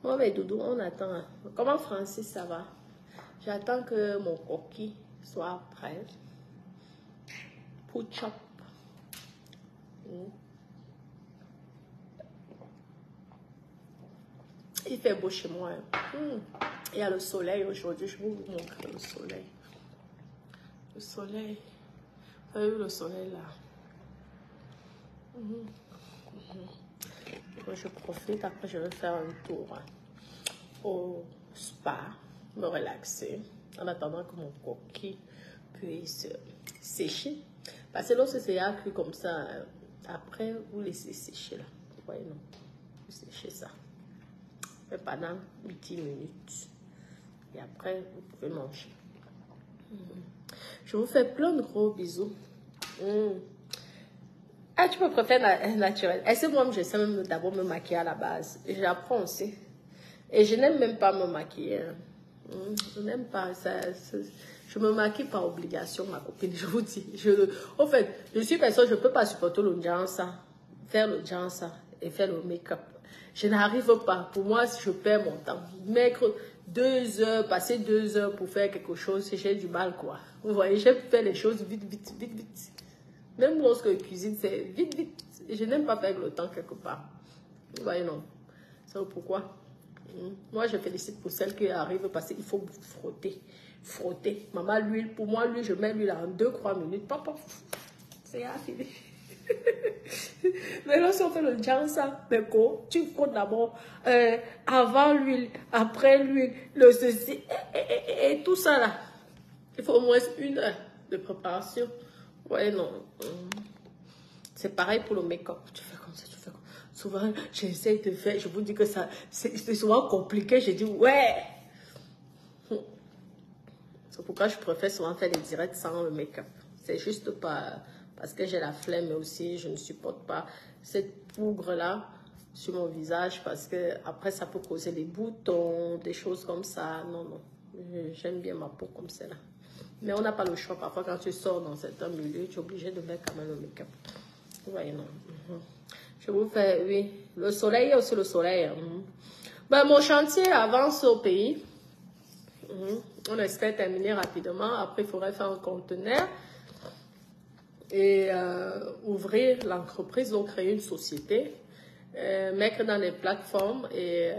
A: Moi, mais Doudou, on attend. Comment Francis, ça va? J'attends que mon coquille soit prêt pour chop. Il fait beau chez moi. Il y a le soleil aujourd'hui. Je vais vous montrer le soleil. Le soleil. Vous avez vu le soleil là? Je profite. Après, je vais faire un tour au spa. Me relaxer. En attendant que mon coquille puisse sécher. Parce que lorsque c'est cuit comme ça, après, vous laissez sécher là. Vous voyez, non? Vous séchez ça. Mais pendant 10 minutes. Et après, vous pouvez manger. Je vous fais plein de gros bisous. Ah, tu me préfères naturel. Est-ce que moi, je sais même d'abord me maquiller à la base? J'apprends aussi. Et je n'aime même pas me maquiller. Je n'aime pas ça. Je me maquille par obligation, ma copine, je vous dis. En fait, je suis personne, je ne peux pas supporter le jansa, faire le jansa et faire le make-up. Je n'arrive pas. Pour moi, si je perds mon temps, mettre 2 heures, passer 2 heures pour faire quelque chose, j'ai du mal, quoi. Vous voyez, j'aime faire les choses vite, vite, vite, vite. Même lorsque je cuisine, c'est vite, vite. Je n'aime pas perdre le temps quelque part. Vous voyez, non. C'est pourquoi. Moi, je félicite pour celles qui arrivent parce qu'il faut frotter. Frotter. Maman, l'huile, pour moi, l'huile, je mets l'huile en 2-3 minutes. Papa, c'est fini. Mais là, si on fait le jansa, tu frottes d'abord avant l'huile, après l'huile, le ceci, et tout ça là. Il faut au moins 1 heure de préparation. Ouais, non. C'est pareil pour le make-up. Tu fais comme ça, tu fais comme ça. Souvent, j'essaie de faire, je vous dis que ça, c'est souvent compliqué. Je dis, ouais. C'est pourquoi je préfère souvent faire des directs sans le make-up. C'est juste pas parce que j'ai la flemme, mais aussi je ne supporte pas cette poudre-là sur mon visage parce que après ça peut causer des boutons, des choses comme ça. Non, non. J'aime bien ma peau comme celle-là. Mais on n'a pas le choix. Parfois, quand tu sors dans certains milieux, tu es obligé de mettre quand même le make-up. Vous voyez, non. Je vous fais, oui. Le soleil, il y a aussi le soleil. Ben, mon chantier avance au pays. On espère terminer rapidement. Après, il faudrait faire un conteneur et ouvrir l'entreprise, donc créer une société, mettre dans les plateformes et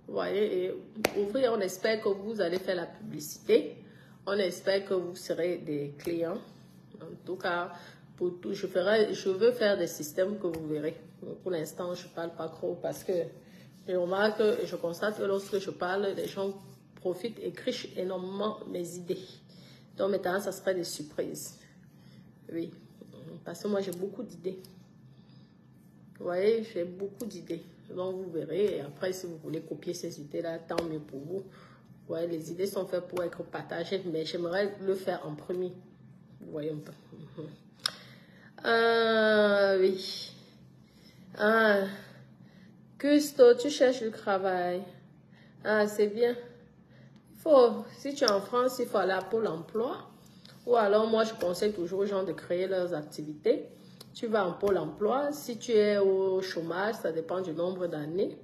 A: vous voyez, et ouvrir. On espère que vous allez faire la publicité. On espère que vous serez des clients. En tout cas, pour tout, je veux faire des systèmes que vous verrez. Pour l'instant, je ne parle pas trop parce que Je remarque et je constate que lorsque je parle, les gens profitent et crichent énormément mes idées. Donc maintenant, ça serait des surprises. Oui, parce que moi, j'ai beaucoup d'idées. Vous voyez, j'ai beaucoup d'idées. Donc, vous verrez. Et après, si vous voulez copier ces idées-là, tant mieux pour vous. Vous voyez, les idées sont faites pour être partagées, mais j'aimerais le faire en premier. Vous voyez un peu. Oui. Custo, tu cherches du travail. C'est bien. Si tu es en France, il faut aller à Pôle emploi. Ou alors, moi, je conseille toujours aux gens de créer leurs activités. Tu vas en Pôle emploi. Si tu es au chômage, ça dépend du nombre d'années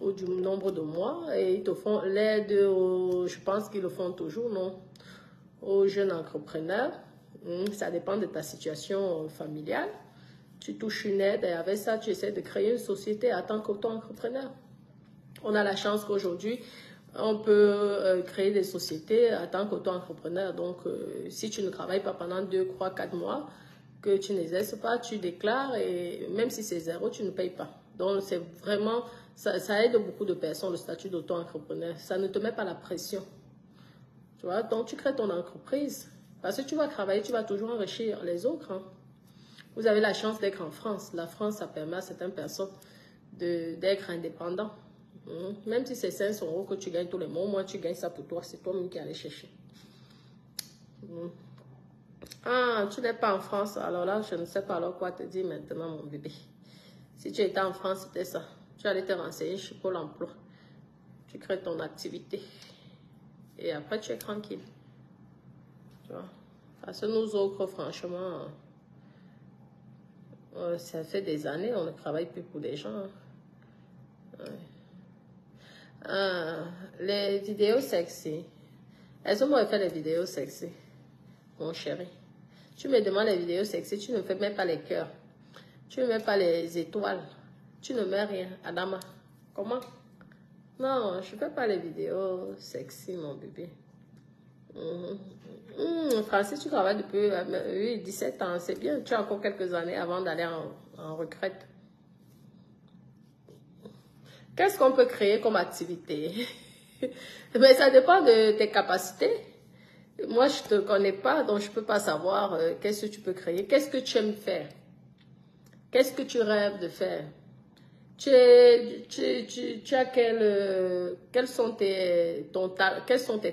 A: ou du nombre de mois. Et ils te font l'aide, je pense qu'ils le font toujours, non? Aux jeunes entrepreneurs. Ça dépend de ta situation familiale. Tu touches une aide et avec ça, tu essaies de créer une société en tant qu'auto-entrepreneur. On a la chance qu'aujourd'hui, on peut créer des sociétés en tant qu'auto-entrepreneur. Donc, si tu ne travailles pas pendant 2, 3, 4 mois, que tu n'exerces pas, tu déclares et même si c'est 0, tu ne payes pas. Donc, c'est vraiment, ça aide beaucoup de personnes, le statut d'auto-entrepreneur. Ça ne te met pas la pression. Tu vois, donc tu crées ton entreprise. Parce que tu vas travailler, tu vas toujours enrichir les autres. Hein. Vous avez la chance d'être en France. La France, ça permet à certaines personnes d'être indépendants. Même si c'est 500 € que tu gagnes tous les mois, moi tu gagnes ça pour toi. C'est toi-même qui allais chercher. Tu n'es pas en France. Alors là, je ne sais pas alors quoi te dire maintenant, mon bébé. Si tu étais en France, c'était ça. Tu allais te renseigner chez Pôle emploi. Tu crées ton activité. Et après, tu es tranquille. Tu vois? Parce que nous autres, franchement, ça fait des années, on ne travaille plus pour des gens. Les vidéos sexy. Est-ce que moi, je fais les vidéos sexy? Mon chéri. Tu me demandes les vidéos sexy, tu ne fais même pas les cœurs. Tu ne mets pas les étoiles. Tu ne mets rien. Adama. Comment? Non, je ne fais pas les vidéos sexy, mon bébé. Francis, tu travailles depuis 17 ans. C'est bien. Tu as encore quelques années avant d'aller en retraite. Qu'est-ce qu'on peut créer comme activité? Mais ça dépend de tes capacités. Moi, je ne te connais pas, donc je ne peux pas savoir qu'est-ce que tu peux créer. Qu'est-ce que tu aimes faire? Qu'est-ce que tu rêves de faire? Tu as quels sont tes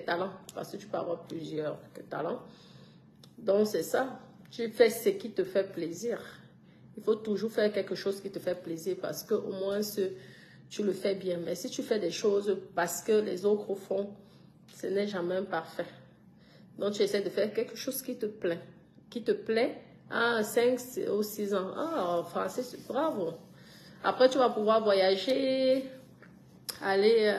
A: talents? Parce que tu peux avoir plusieurs talents. Donc, c'est ça. Tu fais ce qui te fait plaisir. Il faut toujours faire quelque chose qui te fait plaisir parce qu'au moins, tu le fais bien. Mais si tu fais des choses parce que les autres font, ce n'est jamais parfait. Donc, tu essaies de faire quelque chose qui te plaît. Qui te plaît à 5 ou 6 ans. Francis, bravo. Après, tu vas pouvoir voyager, aller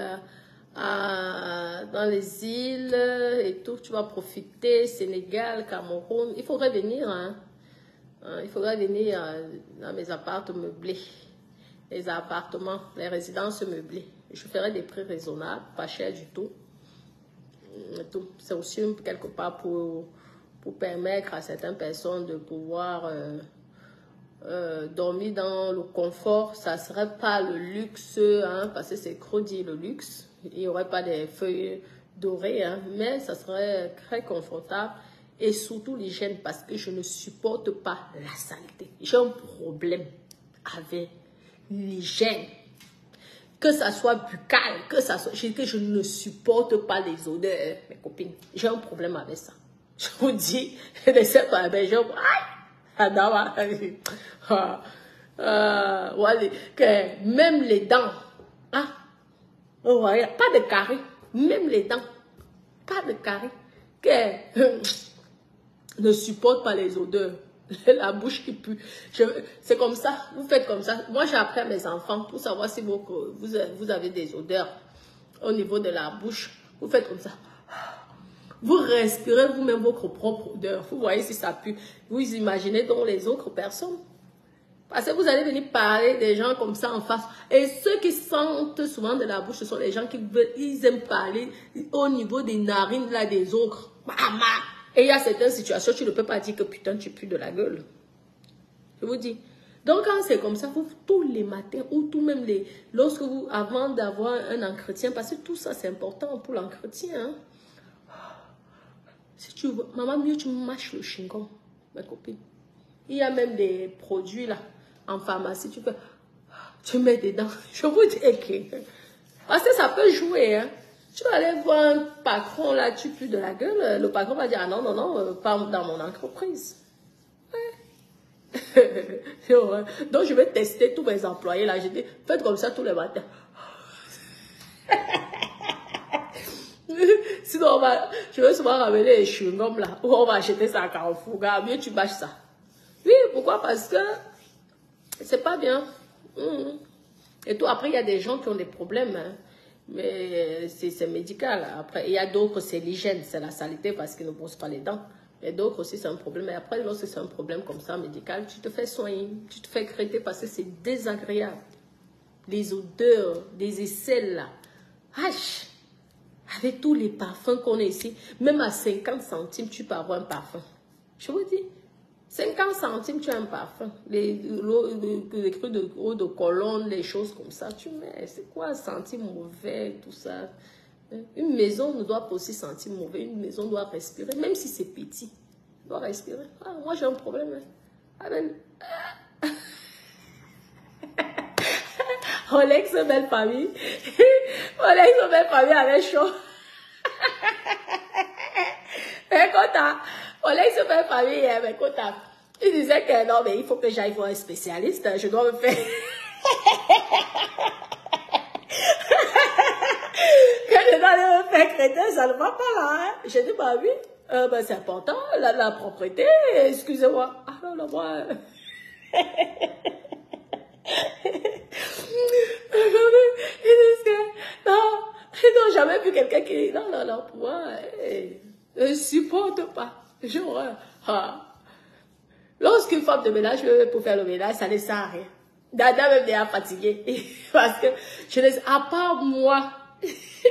A: dans les îles et tout. Tu vas profiter, Sénégal, Cameroun. Il faudrait venir, hein. Il faudrait venir dans mes appartements meublés. Les appartements, les résidences meublées. Je ferai des prix raisonnables, pas cher du tout. C'est aussi quelque part pour permettre à certaines personnes de pouvoir dormir dans le confort. Ça ne serait pas le luxe, hein, parce que c'est trop dit le luxe. Il n'y aurait pas des feuilles dorées, hein, mais ça serait très confortable. Et surtout l'hygiène, parce que je ne supporte pas la saleté. J'ai un problème avec l'hygiène. Que ça soit buccal, que je ne supporte pas les odeurs, mes copines. J'ai un problème avec ça. Je vous dis, je ne sais pas, mais même les dents, hein? Oh, pas de carré, même les dents, pas de carré, ne supporte pas les odeurs. La bouche qui pue. C'est comme ça. Vous faites comme ça. Moi, j'ai appris à mes enfants pour savoir si vous avez des odeurs au niveau de la bouche. Vous faites comme ça. Vous respirez vous-même votre propre odeur. Vous voyez si ça pue. Vous imaginez donc les autres personnes. Parce que vous allez venir parler des gens comme ça en face. Et ceux qui sentent souvent de la bouche, ce sont les gens ils aiment parler au niveau des narines là, des autres. Et il y a certaines situations, tu ne peux pas dire que putain, tu pues de la gueule. Je vous dis, Donc, quand c'est comme ça, vous, tous les matins, ou tout même lorsque vous, avant d'avoir un entretien, parce que tout ça, c'est important pour l'entretien. Hein. Si tu veux, maman, mieux tu mâches le chewing-gum, ma copine. Il y a même des produits là, en pharmacie, tu mets dedans. Je vous dis que, parce que ça peut jouer, hein. Tu vas aller voir un patron là, tu pues de la gueule, le patron va dire, ah non, non, non, pas dans mon entreprise. Donc, je vais tester tous mes employés là. Je dis, faites comme ça tous les matins. Sinon, je vais souvent ramener les chewing-gums là, ou on va acheter ça à Carrefour. Gars, mieux tu bâches ça. Oui, pourquoi? Parce que c'est pas bien. Et tout, après, il y a des gens qui ont des problèmes. Hein. Mais c'est médical. Après, il y a d'autres, c'est l'hygiène, c'est la saleté parce qu'ils ne brossent pas les dents. Et d'autres aussi, c'est un problème. Et après, lorsque c'est un problème comme ça, médical, tu te fais soigner, tu te fais traiter parce que c'est désagréable. Les odeurs, des aisselles là. H, avec tous les parfums qu'on a ici, même à 50 centimes, tu peux avoir un parfum. Je vous dis, 50 centimes, tu as un parfum. Les trucs de eau de Cologne, les choses comme ça, tu mets. C'est quoi, sentir mauvais, tout ça. Une maison ne doit pas aussi sentir mauvais. Une maison doit respirer, même si c'est petit. Doit respirer. Ah, moi, j'ai un problème. Hein. Ah, ben... Rolex, belle famille. Rolex, belle famille avec chaud. Mais quand Rolex, belle famille, mais quand il disait que non, mais il faut que j'aille voir un spécialiste. Je dois me faire... Quand je dois me faire créter, ça ne va pas là. Hein? J'ai dit, bah oui, ben, c'est important, la propreté, excusez-moi. Ah non, non, moi... Ils n'ont jamais vu quelqu'un qui dit non, non, non, pour moi, je ne supporte pas. Genre, lorsqu'une femme de ménage veut pour faire le ménage, ça ne sert à rien. Dada même déjà fatiguée. Parce que je laisse, à part moi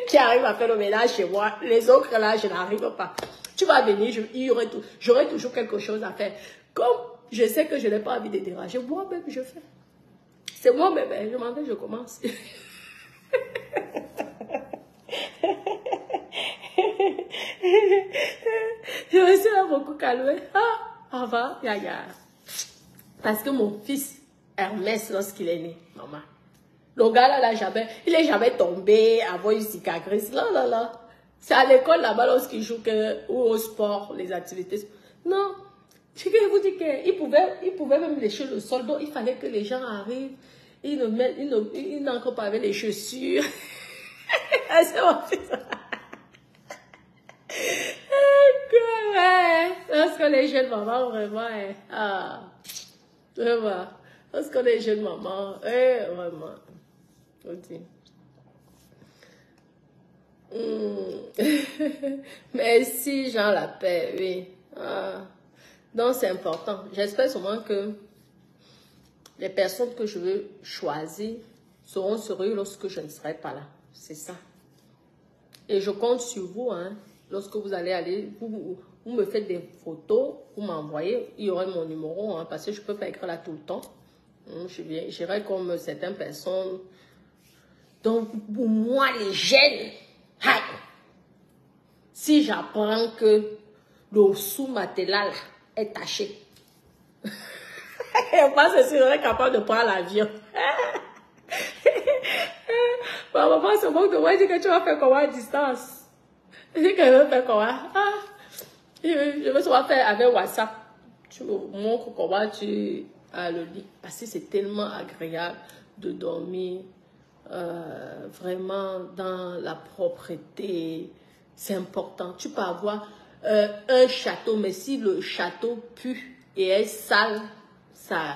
A: qui arrive à faire le ménage chez moi, les autres là, je n'arrive pas. Tu vas venir, j'aurai toujours quelque chose à faire. Comme je sais que je n'ai pas envie de déranger, moi-même je fais. C'est moi-même, je m'en vais, je commence. Je me suis beaucoup calmée. Ah, va, ya. Parce que mon fils, Hermès, lorsqu'il est né, maman, le gars là, il n'est jamais tombé, avoir une cicatrice. Non, non, non. C'est à l'école là-bas lorsqu'il joue ou au sport, les activités. Non. Je vous dis qu'il pouvait même lécher le sol. Donc, il fallait que les gens arrivent. Ils n'entrent pas avec les chaussures. C'est mon fils. Lorsque les jeunes mamans, vraiment, vraiment, lorsque les jeunes mamans, vraiment, on dit. Merci Jean Lapère, oui. Donc c'est important. J'espère seulement que les personnes que je veux choisir seront sérieuses lorsque je ne serai pas là. C'est ça. Et je compte sur vous, hein. Lorsque vous allez vous me faites des photos, vous m'envoyez, il y aura mon numéro, hein, parce que je ne peux pas écrire là tout le temps. J'irai comme certaines personnes. Donc, pour moi, les jeunes, si j'apprends que le sous-matelas est taché, moi, je serais capable de prendre l'avion. Ma maman se moque de moi, elle dit que tu vas faire comment à distance. Je dis qu'elle veut faire comment. Je veux souvent faire avec WhatsApp. Tu me montres comment tu as le lit. Parce que c'est tellement agréable de dormir vraiment dans la propreté. C'est important. Tu peux avoir un château, mais si le château pue et est sale, ça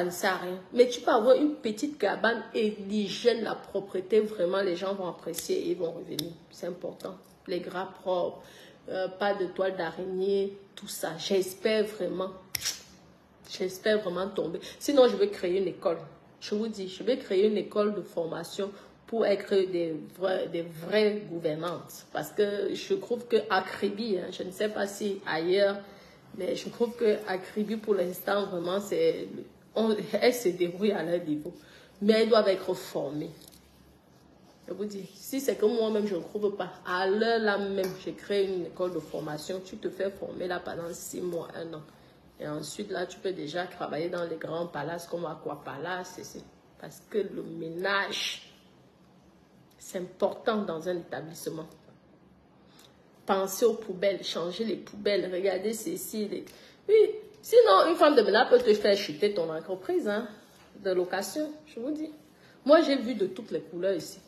A: ne sert à rien. Mais tu peux avoir une petite cabane et l'hygiène, la propreté, vraiment, les gens vont apprécier et ils vont revenir. C'est important. Les draps propres, pas de toile d'araignée, tout ça. J'espère vraiment tomber. Sinon, je vais créer une école. Je vous dis, je vais créer une école de formation pour être des vraies gouvernantes. Parce que je trouve qu'à Kribi, hein, je ne sais pas si ailleurs, Mais je trouve que Acribi, pour l'instant, vraiment, elles se débrouillent à leur niveau. Mais elles doivent être formées. Je vous dis, si c'est que moi-même, je ne trouve pas, à l'heure là même, j'ai créé une école de formation, tu te fais former là pendant 6 mois, 1 an. Et ensuite, là, tu peux déjà travailler dans les grands palaces comme Aqua Palace. Parce que le ménage, c'est important dans un établissement. Pensez aux poubelles, changer les poubelles, regardez ceci. Oui, sinon, une femme de ménage peut te faire chuter ton entreprise hein, de location, je vous dis. Moi, j'ai vu de toutes les couleurs ici.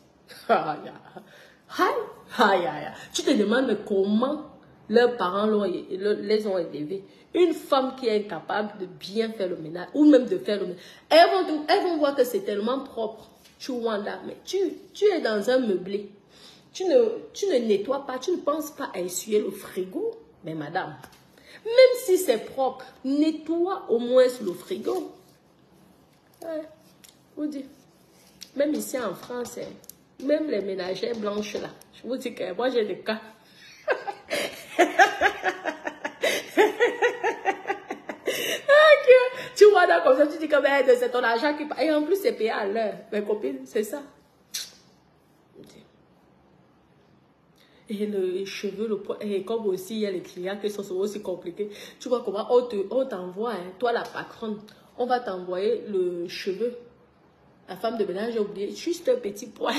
A: Tu te demandes comment leurs parents les ont élevés. Une femme qui est incapable de bien faire le ménage, ou même de faire le ménage, elles vont voir que c'est tellement propre. Tu wonder, mais tu es dans un meublé. Tu ne nettoies pas, tu ne penses pas à essuyer le frigo. Mais madame, même si c'est propre, nettoie au moins le frigo. Ouais, vous dites. Même ici en France, même les ménagères blanches là, je vous dis que moi j'ai des cas. Tu vois là comme ça, tu dis que c'est ton argent qui paye. Et en plus c'est payé à l'heure. Mes copines, c'est ça. Et les cheveux, le poids, et comme aussi il y a les clients qui sont aussi compliqués. Tu vois comment on t'envoie, hein, toi la patronne, on va t'envoyer le cheveu. La femme de ménage a oublié, juste un petit poil.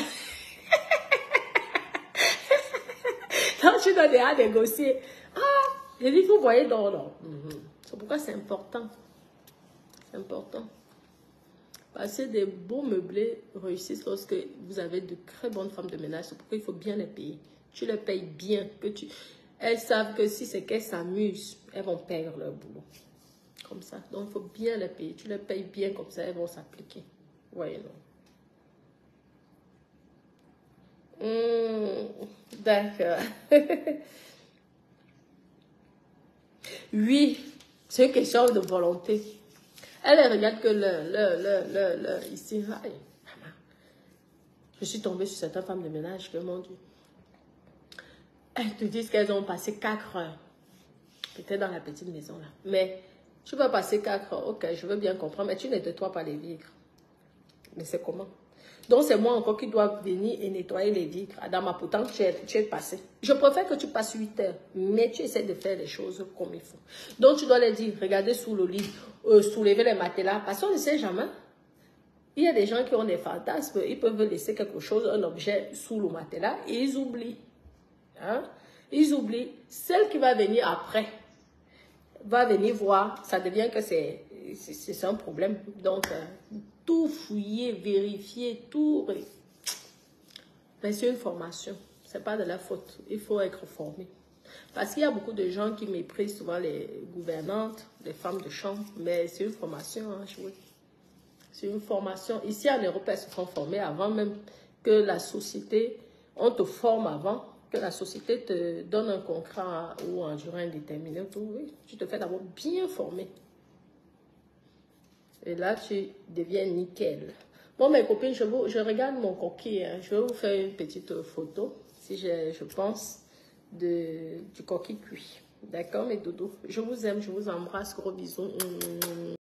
A: Donc tu dois déjà négocier. Ah, j'ai dit, vous voyez dans l'ordre. C'est pourquoi c'est important. C'est important. Parce que des beaux meublés réussissent lorsque vous avez de très bonnes femmes de ménage. C'est pourquoi il faut bien les payer. Tu les payes bien. Elles savent que si c'est qu'elles s'amusent, elles vont perdre leur boulot. Comme ça. Donc, il faut bien les payer. Tu les payes bien comme ça, elles vont s'appliquer. Voyez, non? D'accord. Oui, c'est une question de volonté. Elle regarde que ici. Aïe, je suis tombée sur certaines femmes de ménage que, mon Dieu, elles te disent qu'elles ont passé 4 heures. Peut-être dans la petite maison là. Mais tu vas passer 4 heures. Ok, je veux bien comprendre. Mais tu ne nettoies pas les vitres. Mais c'est comment? Donc c'est moi encore qui dois venir et nettoyer les vitres. Adama, pourtant tu es passé. Je préfère que tu passes 8 heures. Mais tu essaies de faire les choses comme il faut. Donc tu dois les dire, regardez sous le lit, soulever les matelas. Parce qu'on ne sait jamais. Il y a des gens qui ont des fantasmes. Ils peuvent laisser quelque chose, un objet sous le matelas. Et ils oublient. Hein? Ils oublient. Celle qui va venir après va venir voir. Ça devient que c'est un problème. Donc, tout fouiller, vérifier, tout. Mais c'est une formation. Ce n'est pas de la faute. Il faut être formé. Parce qu'il y a beaucoup de gens qui méprisent souvent les gouvernantes, les femmes de chambre. Mais c'est une formation, hein, oui. C'est une formation. Ici, en Europe, elles se font former avant même que la société, on te forme avant que la société te donne un contrat ou en durée indéterminée. Oui, tu te fais d'abord bien former. Et là, tu deviens nickel. Bon, mes copines, je regarde mon coquille. Hein. Je vais vous faire une petite photo, si je pense, du coquille cuit. D'accord, mes doudous? Je vous aime, je vous embrasse. Gros bisous.